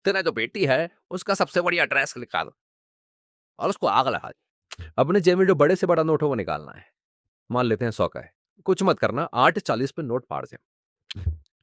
तेरा जो बेटी है, उसका सबसे बढ़िया ड्रेस निकाल और उसको आग लगा दे। अपने जेब में जो बड़े से बड़ा नोट है वो निकालना है। मान लेते हैं 100 का है। कुछ मत करना, 8.40 पे नोट फाड़ दे।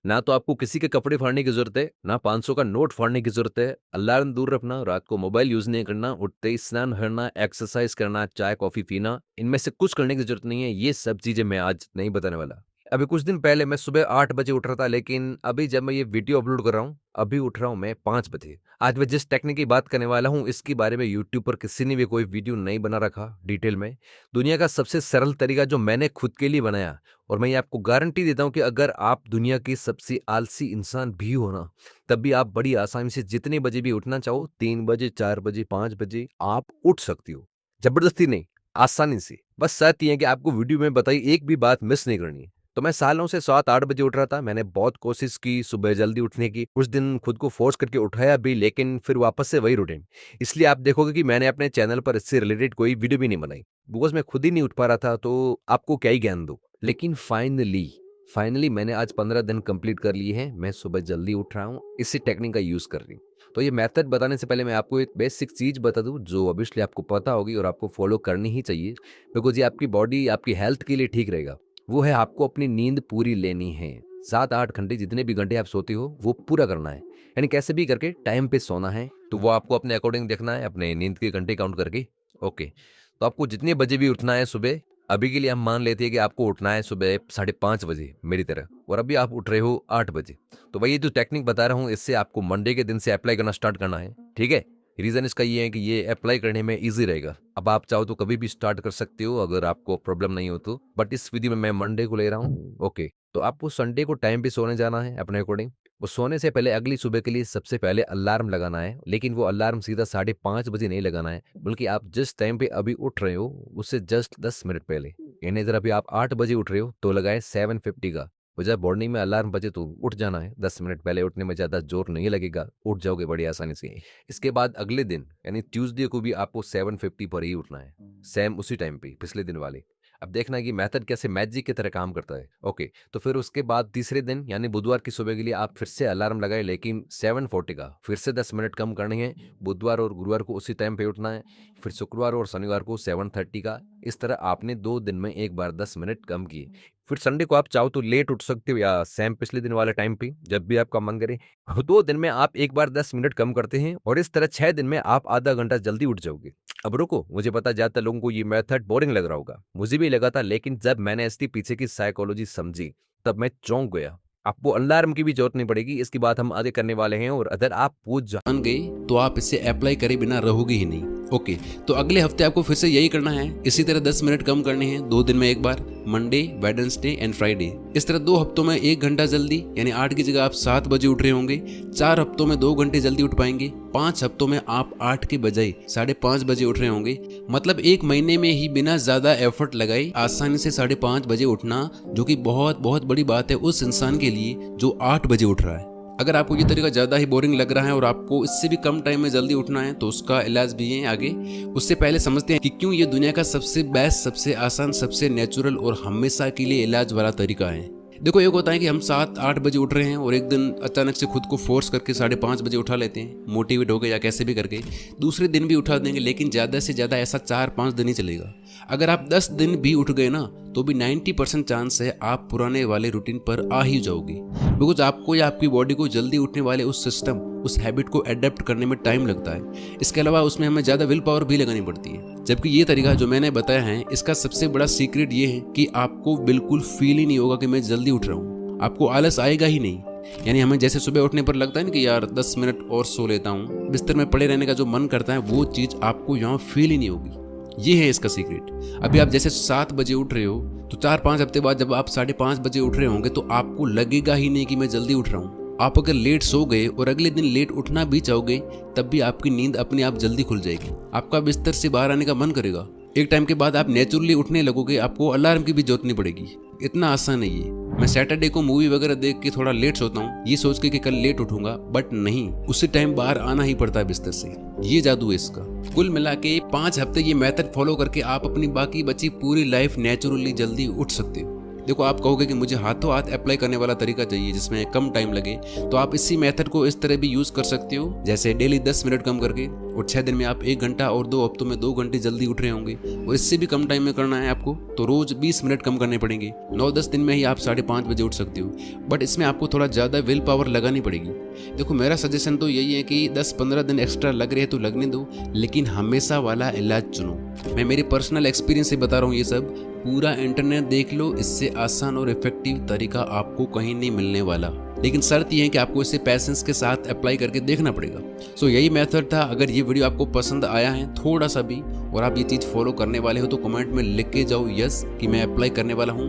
ना तो आपको किसी के कपड़े फाड़ने की ज़रूरत है, ना 500 का नोट फाड़ने की ज़रूरत है। अलार्म दूर रखना, रात को मोबाइल यूज़ नहीं करना, उठते ही स्नान करना, एक्सरसाइज़ करना, चाय-कॉफ़ी पीना, इनमें से कुछ करने की ज़रूरत नहीं है। ये सब चीज़ें मैं आज नहीं बताने वाला। अभी कुछ दिन पहले मैं सुबह 8 बजे उठ रहा था, लेकिन अभी जब मैं ये वीडियो अपलोड कर रहा हूँ, अभी उठ रहा हूँ मैं 5 बजे। आज मैं जिस टेक्निक की बात करने वाला हूँ, इसके बारे में यूट्यूब पर किसी ने भी कोई वीडियो नहीं बना रखा डिटेल में। दुनिया का सबसे सरल तरीका जो मैंने खुद के लिए बनाया, और मैं ये आपको गारंटी देता हूँ कि अगर आप दुनिया के सबसे आलसी इंसान भी हो ना, तब भी आप बड़ी आसानी से जितने बजे भी उठना चाहो, 3 बजे, 4 बजे, 5 बजे आप उठ सकती हो। जबरदस्ती नहीं, आसानी से। बस शर्त ये है कि आपको वीडियो में बताई एक भी बात मिस नहीं करनी है। तो मैं सालों से 7-8 बजे उठ रहा था। मैंने बहुत कोशिश की सुबह जल्दी उठने की। कुछ दिन खुद को फोर्स करके उठाया भी, लेकिन फिर वापस से वही रूटीन। इसलिए आप देखोगे कि मैंने अपने चैनल पर इससे रिलेटेड कोई वीडियो भी नहीं बनाई। बिकॉज़ मैं खुद ही नहीं उठ पा रहा था, तो आपको क्या ही ज्ञान दूँ। लेकिन फाइनली मैंने आज 15 दिन कंप्लीट कर लिए हैं। मैं सुबह जल्दी उठ रहा हूँ, इसी टेक्निक का यूज़ कर रही हूँ। तो ये मेथड बताने से पहले मैं आपको एक बेसिक चीज़ बता दूँ, जो ऑब्वियसली आपको पता होगी और आपको फॉलो करनी ही चाहिए, बिकॉज़ ये आपकी बॉडी, आपकी हेल्थ के लिए ठीक रहेगा। वो है, आपको अपनी नींद पूरी लेनी है। 7-8 घंटे, जितने भी घंटे आप सोते हो, वो पूरा करना है। यानी कैसे भी करके टाइम पे सोना है, तो वो आपको अपने अकॉर्डिंग देखना है, अपने नींद के घंटे काउंट करके। ओके, तो आपको जितने बजे भी उठना है सुबह, अभी के लिए हम मान लेते हैं कि आपको उठना है सुबह 5:30 बजे मेरी तरह, और अभी आप उठ रहे हो 8 बजे। तो वही जो टेक्निक बता रहा हूँ, इससे आपको मंडे के दिन से अप्लाई करना स्टार्ट करना है, ठीक है? रीज़न इसका ये है कि ये अप्लाई करने में ईज़ी रहेगा। अब आप चाहो तो कभी भी स्टार्ट कर सकते हो, अगर आपको प्रॉब्लम नहीं हो तो। बट इस विधि में मैं मंडे को ले रहा हूँ, ओके। तो आपको संडे को टाइम पे सोने जाना है अपने अकॉर्डिंग। वो सोने से पहले अगली सुबह के लिए सबसे पहले अलार्म लगाना है, लेकिन वो अलार्म सीधा 5:30 बजे नहीं लगाना है, बल्कि आप जिस टाइम पे अभी उठ रहे हो, उससे जस्ट 10 मिनट पहले। यानी अगर अभी आप 8 बजे उठ रहे हो, तो लगाएँ 7:50 का। और जब मॉर्निंग में अलार्म बजे तो उठ जाना है। 10 मिनट पहले उठने में ज़्यादा ज़ोर नहीं लगेगा, उठ जाओगे बड़ी आसानी से। इसके बाद अगले दिन यानी ट्यूसडे को भी आपको 7:50 पर ही उठना है, सेम उसी टाइम पे पिछले दिन वाले। अब देखना कि मेथड कैसे मैजिक की तरह काम करता है। ओके, तो फिर उसके बाद तीसरे दिन यानी बुधवार की सुबह के लिए आप फिर से अलार्म लगाए, लेकिन 7:40 का। फिर से 10 मिनट कम करने हैं। बुधवार और गुरुवार को उसी टाइम पे उठना है। फिर शुक्रवार और शनिवार को 7:30 का। इस तरह आपने 2 दिन में एक बार 10 मिनट कम किए। फिर संडे को आप चाहो तो लेट उठ सकते हो, या सेम पिछले दिन वाले टाइम पे, जब भी आपका मन करे। 2 दिन में आप एक बार 10 मिनट कम करते हैं, और इस तरह 6 दिन में आप आधा घंटा जल्दी उठ जाओगे। अब रुको, मुझे पता है ज़्यादातर लोगों को ये मेथड बोरिंग लग रहा होगा। मुझे भी लगा था, लेकिन जब मैंने इसके पीछे की साइकोलॉजी समझी, तब मैं चौंक गया। आपको अलार्म की भी जरूरत नहीं पड़ेगी, इसकी बात हम आगे करने वाले हैं, और अगर आप वो जान गए तो आप इसे अप्लाई करे बिना रहोगे ही नहीं। ओके, तो अगले हफ्ते आपको फिर से यही करना है। इसी तरह 10 मिनट कम करने हैं 2 दिन में एक बार, मंडे, वेडनेसडे एंड फ्राइडे। इस तरह 2 हफ्तों में 1 घंटा जल्दी, यानी 8 की जगह आप 7 बजे उठ रहे होंगे। 4 हफ्तों में 2 घंटे जल्दी उठ पाएंगे। 5 हफ्तों में आप 8 के बजाय 5:30 बजे उठ रहे होंगे। मतलब 1 महीने में ही बिना ज़्यादा एफर्ट लगाए आसानी से 5:30 बजे उठना, जो कि बहुत बहुत बड़ी बात है उस इंसान के लिए जो 8 बजे उठ रहा है। अगर आपको ये तरीका ज़्यादा ही बोरिंग लग रहा है और आपको इससे भी कम टाइम में जल्दी उठना है, तो उसका इलाज भी है आगे। उससे पहले समझते हैं कि क्यों ये दुनिया का सबसे बेस्ट, सबसे आसान, सबसे नेचुरल और हमेशा के लिए इलाज वाला तरीका है। देखो, एक होता है कि हम 7-8 बजे उठ रहे हैं और एक दिन अचानक से खुद को फोर्स करके 5:30 बजे उठा लेते हैं, मोटिवेट हो गए या कैसे भी करके। दूसरे दिन भी उठा देंगे, लेकिन ज़्यादा से ज़्यादा ऐसा 4-5 दिन ही चलेगा। अगर आप 10 दिन भी उठ गए ना, तो भी 90% चांस है आप पुराने वाले रूटीन पर आ ही जाओगे। बिकॉज आपको या आपकी बॉडी को जल्दी उठने वाले उस सिस्टम, उस हैबिट को अडेप्ट करने में टाइम लगता है। इसके अलावा उसमें हमें ज़्यादा विल पावर भी लगानी पड़ती है। जबकि ये तरीका जो मैंने बताया है, इसका सबसे बड़ा सीक्रेट ये है कि आपको बिल्कुल फील ही नहीं होगा कि मैं जल्दी उठ रहा हूँ। आपको आलस आएगा ही नहीं। यानी हमें जैसे सुबह उठने पर लगता है ना कि यार 10 मिनट और सो लेता हूँ, बिस्तर में पड़े रहने का जो मन करता है, वो चीज़ आपको यहाँ फील ही नहीं होगी। ये है इसका सीक्रेट। अभी आप जैसे 7 बजे उठ रहे हो, तो 4-5 हफ्ते बाद जब आप 5:30 बजे उठ रहे होंगे, तो आपको लगेगा ही नहीं कि मैं जल्दी उठ रहा हूँ। आप अगर लेट सो गए और अगले दिन लेट उठना भी चाहोगे, तब भी आपकी नींद अपने आप जल्दी खुल जाएगी। आपका बिस्तर से बाहर आने का मन करेगा। एक टाइम के बाद आप नेचुरली उठने लगोगे, आपको अलार्म की भी जरूरत नहीं पड़ेगी। इतना आसान है ये। मैं सैटरडे को मूवी वगैरह देख के थोड़ा लेट सोता हूँ, ये सोच के कि कल लेट उठूंगा, बट नहीं, उसी टाइम बाहर आना ही पड़ता है बिस्तर से। ये जादू है इसका। कुल मिला के 5 हफ्ते ये मेथड फॉलो करके आप अपनी बाकी बची पूरी लाइफ नेचुरली जल्दी उठ सकते हो। देखो आप कहोगे कि मुझे हाथों हाथ अप्लाई करने वाला तरीका चाहिए जिसमें कम टाइम लगे, तो आप इसी मेथड को इस तरह भी यूज कर सकते हो, जैसे डेली 10 मिनट कम करके, और 6 दिन में आप 1 घंटा और 2 हफ्तों में 2 घंटे जल्दी उठ रहे होंगे, और इससे भी कम टाइम में करना है आपको तो रोज 20 मिनट कम करने पड़ेंगे। 9-10 दिन में ही आप 5:30 बजे उठ सकते हो, बट इसमें आपको थोड़ा ज़्यादा विल पावर लगानी पड़ेगी। देखो मेरा सजेशन तो यही है कि 10-15 दिन एक्स्ट्रा लग रहे हैं तो लगने दो, लेकिन हमेशा वाला इलाज चुनो। मैं मेरे पर्सनल एक्सपीरियंस से बता रहा हूँ ये सब, पूरा इंटरनेट देख लो, इससे आसान और इफेक्टिव तरीका आपको कहीं नहीं मिलने वाला, लेकिन शर्त यह है कि आपको इसे पैशंस के साथ अप्लाई करके देखना पड़ेगा। सो यही मेथड था। अगर ये वीडियो आपको पसंद आया है थोड़ा सा भी, और आप ये चीज़ फॉलो करने वाले हो, तो कमेंट में लिख के जाओ यस कि मैं अप्लाई करने वाला हूँ।